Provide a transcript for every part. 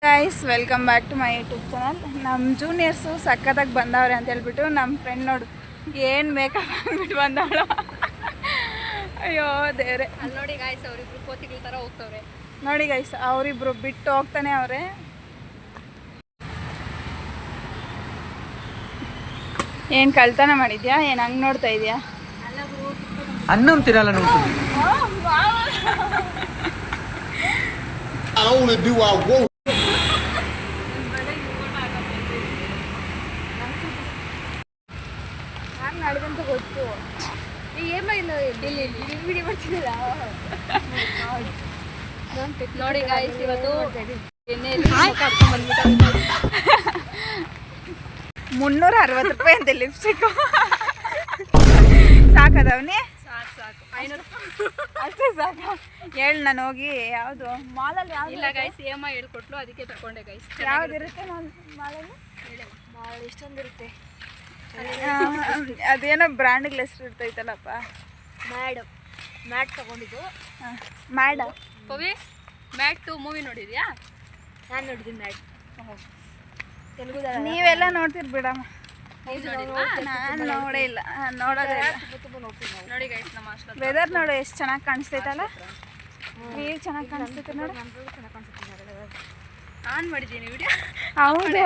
Guys welcome back to my YouTube channel. ನಮ್ಮ juniors ಸಕ್ಕತ್ತಾಗಿ ಬಂದವ್ರೆ ಅಂತ ಹೇಳ್ಬಿಟ್ಟು ನಮ್ಮ ಫ್ರೆಂಡ್ ನೋಡು ಏನು ಮೇಕಪ್ ಆಗಿಬಿಟ್ಟು ಬಂದವಳು. ಅಯ್ಯೋ ದೇವ್ರೆ, ಅಲ್ಲಿ ನೋಡಿ ಗಾಯ್ಸ್ ಅವರಿಬ್ರು ಕೋತಿಗಳ ಥರ ಹೋಗ್ತವ್ರೆ. ನೋಡಿ ಗೈಸ್ ಅವರಿಬ್ರು ಬಿಟ್ಟು ಹೋಗ್ತಾನೆ ಅವರೇ. ಏನು ಕಳ್ತನ ಮಾಡಿದ್ಯಾ? ಏನು ಹಂಗೆ ನೋಡ್ತಾ ಇದೆಯಾ? ಅನ್ನಂ ತಿನ್ನಲ್ಲ ನೋಡಿ. ನಡೆದಂತ ಗೊತ್ತು. ಏನೋ ಇಲ್ಲ ವಿಡಿಯೋ ಮಾಡ್ತಿದ್ದಿಲ್ಲ ನೋಡಿ ಗಾಯ್ಸ್. ಇವತ್ತು 360 ರೂಪಾಯಿ ಅಂತೆ ಲಿಪ್ಸ್ಟಿಕ್. ಸಾಕದವನಿ? ಸಾಕು ಅಷ್ಟೇ ಸಾಕ. ಹೇಳಿ ನಾನು ಹೋಗಿ ಯಾವುದು ಮಾಲಲ್ಲಿ ಯಾವ್ದು ಇಲ್ಲ ಗೈಸ್. EMI ಹೇಳ್ಕೊಟ್ಲು, ಅದಕ್ಕೆ ತಗೊಂಡೆ ಗೈಸ್. ಯಾವ್ದಿರುತ್ತೆ ಮಾಲಲ್ಲಿ? ಮಾಲ್ ಎಷ್ಟೊಂದಿರುತ್ತೆ. ಅದೇನೋ ಬ್ರ್ಯಾಂಡ್ಗಳ ಹೆಸರು ಇರ್ತೈತಲ್ಲಪ್ಪ. ಮ್ಯಾಟ್ ತಗೊಂಡಿದ್ದು. ಮ್ಯಾಡ ಪವಿ ಮ್ಯಾಟ್ 2 ಮೂವಿ ನೋಡಿದ್ಯಾ? ನಾನು ನೋಡಿದ್ದೀನಿ ಮ್ಯಾಟ್. ನೀವೆಲ್ಲ ನೋಡ್ತೀರಿ ಬಿಡಮ್ಮ. ನಾನು ನೋಡೇ ಇಲ್ಲ, ನೋಡೋದೇ ಇಲ್ಲ. ನೋಡಿ ಗೈಸ್ ನಮ್ಮ ಹಾಸ್ಟೆಲ್ ವೆದರ್ ನೋಡು ಎಷ್ಟು ಚೆನ್ನಾಗಿ ಕಾಣಿಸ್ತೈತಲ್ಲ. ಈಗ ಚೆನ್ನಾಗಿ ಕಾಣಿಸ್ತೈತೆ ನೋಡು. ಆನ್ ಮಾಡಿದ್ದೀನಿ ವಿಡಿಯೋ. ಹೌದು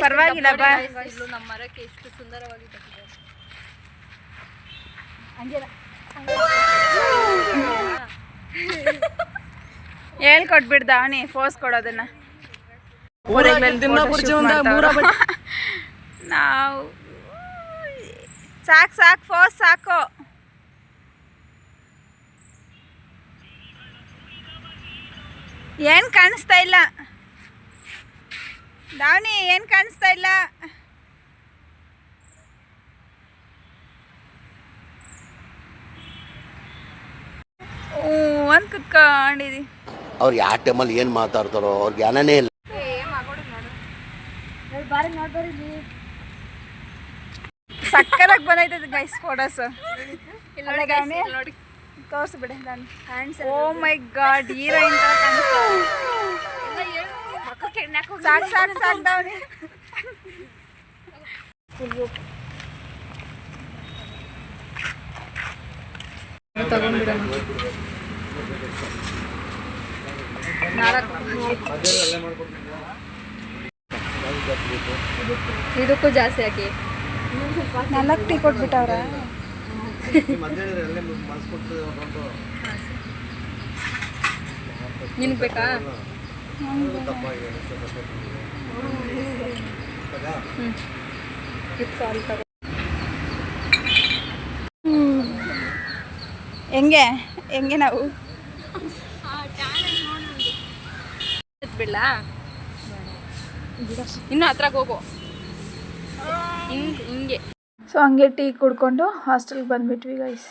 ಪರವಾಗಿಲ್ಲ ಬಾ. ಇಲ್ಲೂ ನಮ್ಮ ಮರಕ್ಕೆ ಎಷ್ಟು ಸುಂದರವಾಗಿ ಕಟ್ಟಿದ್ದಾರೆ. ಹೇಳ್ಕೊಟ್ಬಿಡ್ದ ಅವನಿ ಫೋರ್ಸ್ ಕೊಡೋದನ್ನ. ನಾವು ಸಾಕು ಫೋರ್ಸ್ ಸಾಕು. ಏನು ಕಾಣಿಸ್ತಾ ಇಲ್ಲ ದಾವಣಿ, ಏನು ಕಾಣಿಸ್ತಾ ಇಲ್ಲ. ಒಂದು ಕುತ್ಕೊಂಡಿದಿ. ಅವ್ರು ಯಾವ ಟೈಮಲ್ಲಿ ಏನು ಮಾತಾಡ್ತಾರೋ ಅವ್ರಿಗೆ ಜ್ಞಾನನೇ ಇಲ್ಲ. ಸಕ್ಕತ್ತಾಗಿ ಬಂದೈತದ ಗೈಸ್ ಫೋಟೋಸ್. ನೋಡಿ ತೋರಿಸ್ಬಿಡೆ ನಾನು. ಓ ಮೈ ಗಾಡ್, ಹೀರೋಯಿನ್ ತರ ಕಾಣಿಸ್ತಾಳೆ. ಸಾಕು ದಾವಣಿ. ಇದಕ್ಕೂ ಜಾಸ್ತಿ ಹಾಕಿ 4 ಟೀ ಕೊಟ್ಬಿಟ್ಟವ್ರ. ನಿನಗೆ ಬೇಕಾ? ಹೆಂಗೆ ನಾವು ಬಿಡ್ಲಾ? ಇನ್ನು ಹತ್ರಕ್ಕೆ ಹೋಗು. ಹಿಂಗೆ ಸೊ ಹಂಗೆ ಟೀ ಕುಡ್ಕೊಂಡು ಹಾಸ್ಟೆಲ್ಗೆ ಬಂದ್ಬಿಟ್ವಿ ಗೈಸ್.